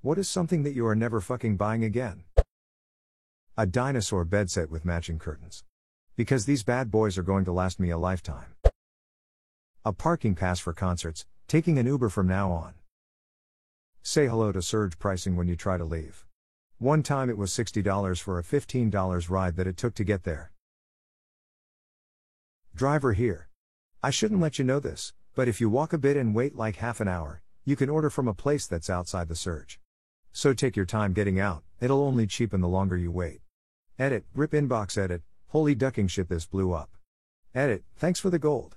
What is something that you are never fucking buying again? A dinosaur bed set with matching curtains. Because these bad boys are going to last me a lifetime. A parking pass for concerts, taking an Uber from now on. Say hello to surge pricing when you try to leave. One time it was $60 for a $15 ride that it took to get there. Driver here. I shouldn't let you know this, but if you walk a bit and wait like half an hour, you can order from a place that's outside the surge. So take your time getting out, it'll only cheapen the longer you wait. Edit, rip inbox edit, holy ducking shit this blew up. Edit, thanks for the gold.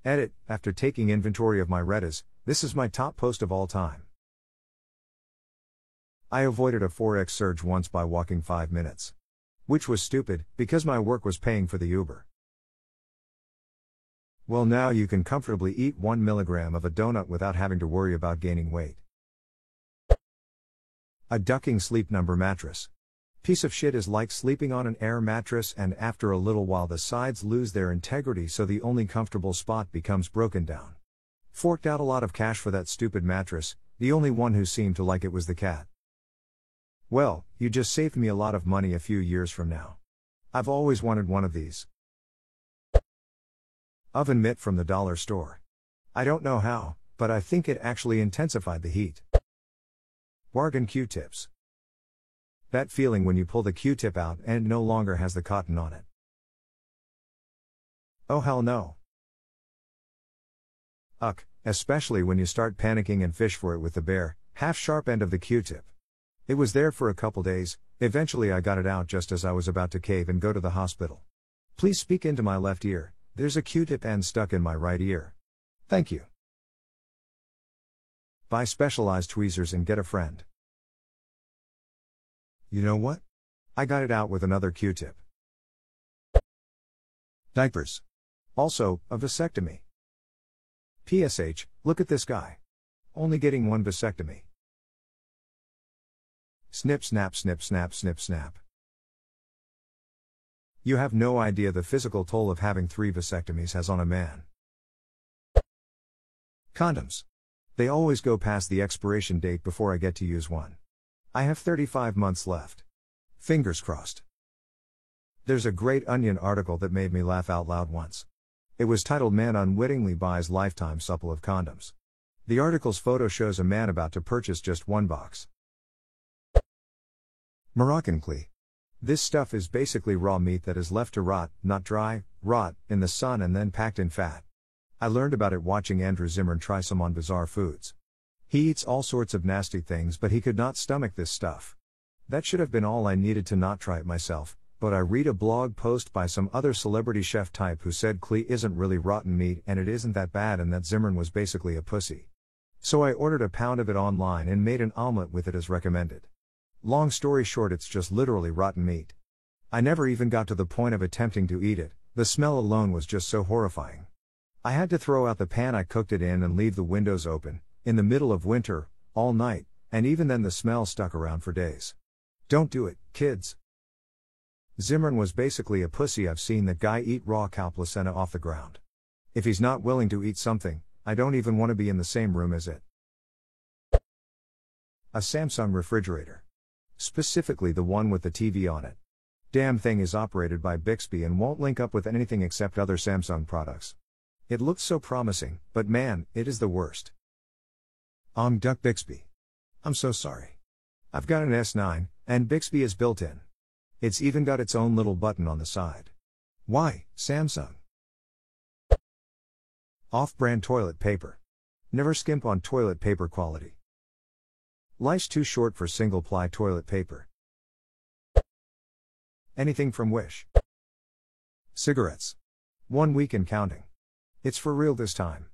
Edit, after taking inventory of my Reddas, this is my top post of all time. I avoided a Forex surge once by walking 5 minutes. Which was stupid, because my work was paying for the Uber. Well, now you can comfortably eat 1 milligram of a donut without having to worry about gaining weight. A ducking sleep number mattress. Piece of shit is like sleeping on an air mattress, and after a little while the sides lose their integrity, so the only comfortable spot becomes broken down. Forked out a lot of cash for that stupid mattress, the only one who seemed to like it was the cat. Well, you just saved me a lot of money a few years from now. I've always wanted one of these. Oven mitt from the dollar store. I don't know how, but I think it actually intensified the heat. Bargain Q-tips. That feeling when you pull the Q-tip out and it no longer has the cotton on it. Oh hell no. Uck, especially when you start panicking and fish for it with the bare, half-sharp end of the Q-tip. It was there for a couple days, eventually I got it out just as I was about to cave and go to the hospital. Please speak into my left ear, there's a Q-tip end stuck in my right ear. Thank you. Buy specialized tweezers and get a friend. You know what? I got it out with another Q-tip. Diapers. Also, a vasectomy. PSH, look at this guy. Only getting one vasectomy. Snip snap snip snap snip snap. You have no idea the physical toll of having 3 vasectomies has on a man. Condoms. They always go past the expiration date before I get to use one. I have 35 months left. Fingers crossed. There's a great Onion article that made me laugh out loud once. It was titled "Man Unwittingly Buys Lifetime Supply of Condoms." The article's photo shows a man about to purchase just one box. Moroccan Clee. This stuff is basically raw meat that is left to rot, not dry, rot, in the sun and then packed in fat. I learned about it watching Andrew Zimmern try some on Bizarre Foods. He eats all sorts of nasty things, but he could not stomach this stuff. That should have been all I needed to not try it myself, but I read a blog post by some other celebrity chef type who said Clee isn't really rotten meat and it isn't that bad and that Zimmern was basically a pussy. So I ordered a pound of it online and made an omelet with it as recommended. Long story short, it's just literally rotten meat. I never even got to the point of attempting to eat it, the smell alone was just so horrifying. I had to throw out the pan I cooked it in and leave the windows open, in the middle of winter, all night, and even then the smell stuck around for days. Don't do it, kids. Zimmern was basically a pussy. I've seen that guy eat raw cow placenta off the ground. If he's not willing to eat something, I don't even want to be in the same room as it. A Samsung refrigerator. Specifically the one with the TV on it. Damn thing is operated by Bixby and won't link up with anything except other Samsung products. It looked so promising, but man, it is the worst. Duck Bixby. I'm so sorry. I've got an S9, and Bixby is built in. It's even got its own little button on the side. Why, Samsung? Off-brand toilet paper. Never skimp on toilet paper quality. Life's too short for single-ply toilet paper. Anything from Wish. Cigarettes. 1 week and counting. It's for real this time.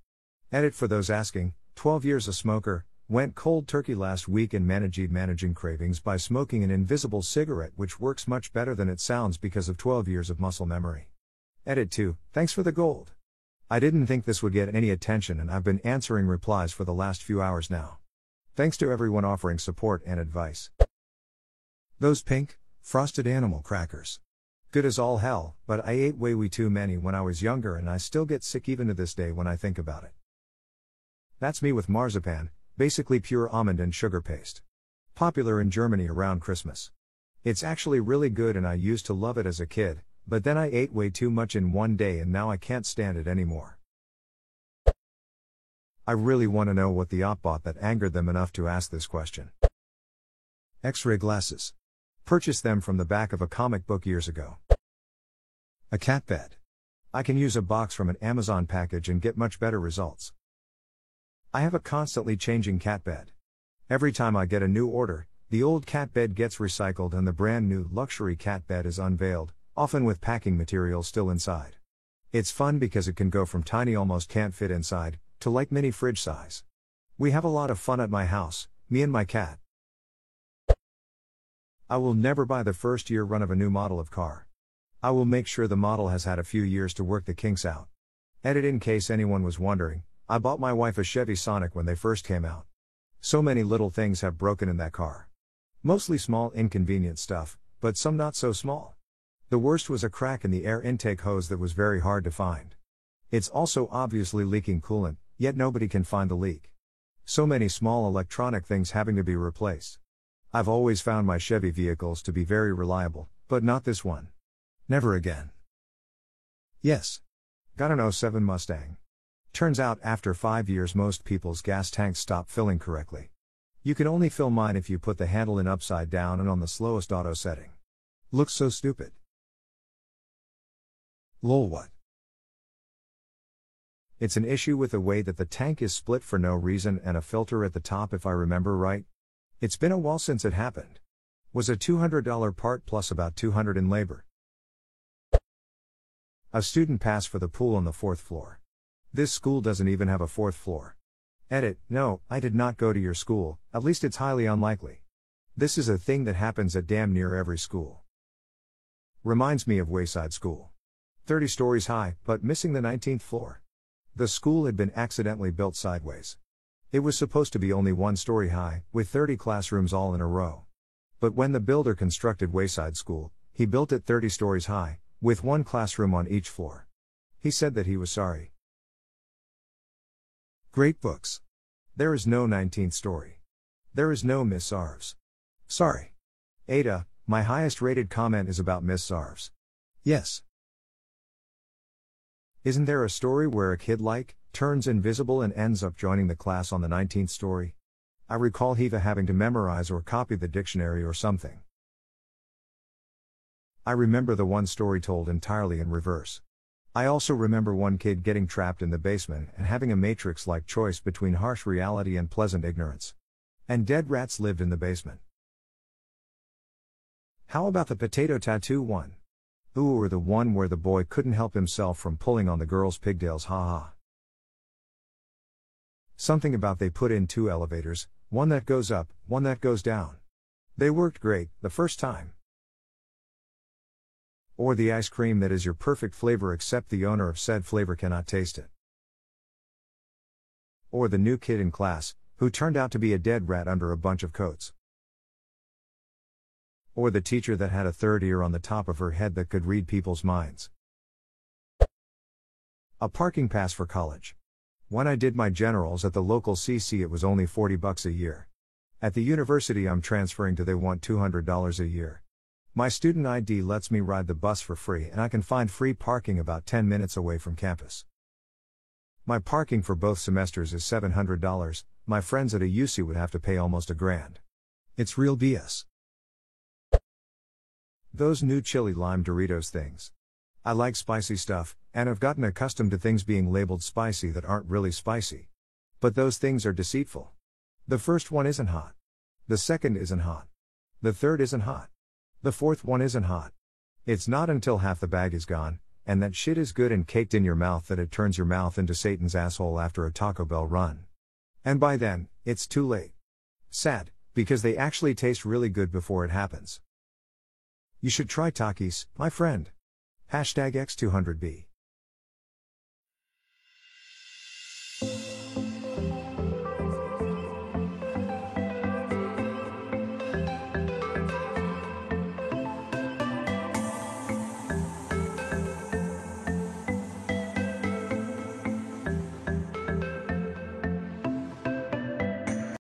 Edit for those asking, 12 years a smoker, went cold turkey last week and managing cravings by smoking an invisible cigarette which works much better than it sounds because of 12 years of muscle memory. Edit 2, thanks for the gold. I didn't think this would get any attention and I've been answering replies for the last few hours now. Thanks to everyone offering support and advice. Those pink, frosted animal crackers. Good as all hell, but I ate way too many when I was younger and I still get sick even to this day when I think about it. That's me with marzipan, basically pure almond and sugar paste. Popular in Germany around Christmas. It's actually really good and I used to love it as a kid, but then I ate way too much in one day and now I can't stand it anymore. I really want to know what the op bought that angered them enough to ask this question. X-ray glasses. Purchased them from the back of a comic book years ago. A cat bed. I can use a box from an Amazon package and get much better results. I have a constantly changing cat bed. Every time I get a new order, the old cat bed gets recycled and the brand new luxury cat bed is unveiled, often with packing material still inside. It's fun because it can go from tiny almost can't fit inside, to like mini fridge size. We have a lot of fun at my house, me and my cat. I will never buy the first year run of a new model of car. I will make sure the model has had a few years to work the kinks out. Edit in case anyone was wondering, I bought my wife a Chevy Sonic when they first came out. So many little things have broken in that car. Mostly small inconvenient stuff, but some not so small. The worst was a crack in the air intake hose that was very hard to find. It's also obviously leaking coolant, yet nobody can find the leak. So many small electronic things having to be replaced. I've always found my Chevy vehicles to be very reliable, but not this one. Never again. Yes. Got an '07 Mustang. Turns out after 5 years most people's gas tanks stop filling correctly. You can only fill mine if you put the handle in upside down and on the slowest auto setting. Looks so stupid. Lol what? It's an issue with the way that the tank is split for no reason and a filter at the top if I remember right. It's been a while since it happened. Was a $200 part plus about $200 in labor. A student pass for the pool on the 4th floor. This school doesn't even have a 4th floor. Edit, no, I did not go to your school, at least it's highly unlikely. This is a thing that happens at damn near every school. Reminds me of Wayside School. 30 stories high, but missing the 19th floor. The school had been accidentally built sideways. It was supposed to be only 1 story high, with 30 classrooms all in a row. But when the builder constructed Wayside School, he built it 30 stories high, with 1 classroom on each floor. He said that he was sorry. Great books. There is no 19th story. There is no Miss Sarves. Sorry. Ada, my highest rated comment is about Miss Sarves. Yes. Isn't there a story where a kid turns invisible and ends up joining the class on the 19th story? I recall Hiva having to memorize or copy the dictionary or something. I remember the one story told entirely in reverse. I also remember one kid getting trapped in the basement and having a matrix-like choice between harsh reality and pleasant ignorance. And dead rats lived in the basement. How about the potato tattoo one? Ooh, or the one where the boy couldn't help himself from pulling on the girl's pigtails, haha. Something about they put in 2 elevators, one that goes up, one that goes down. They worked great, the first time. Or the ice cream that is your perfect flavor except the owner of said flavor cannot taste it. Or the new kid in class, who turned out to be a dead rat under a bunch of coats. Or the teacher that had a 3rd ear on the top of her head that could read people's minds. A parking pass for college. When I did my generals at the local CC it was only $40 a year. At the university I'm transferring to they want $200 a year. My student ID lets me ride the bus for free and I can find free parking about 10 minutes away from campus. My parking for both semesters is $700, my friends at a UC would have to pay almost $1,000. It's real BS. Those new chili lime Doritos things. I like spicy stuff, and I've gotten accustomed to things being labeled spicy that aren't really spicy. But those things are deceitful. The first one isn't hot. The second isn't hot. The third isn't hot. The fourth one isn't hot. It's not until half the bag is gone, and that shit is good and caked in your mouth that it turns your mouth into Satan's asshole after a Taco Bell run. And by then, it's too late. Sad, because they actually taste really good before it happens. You should try Takis, my friend. #X200B.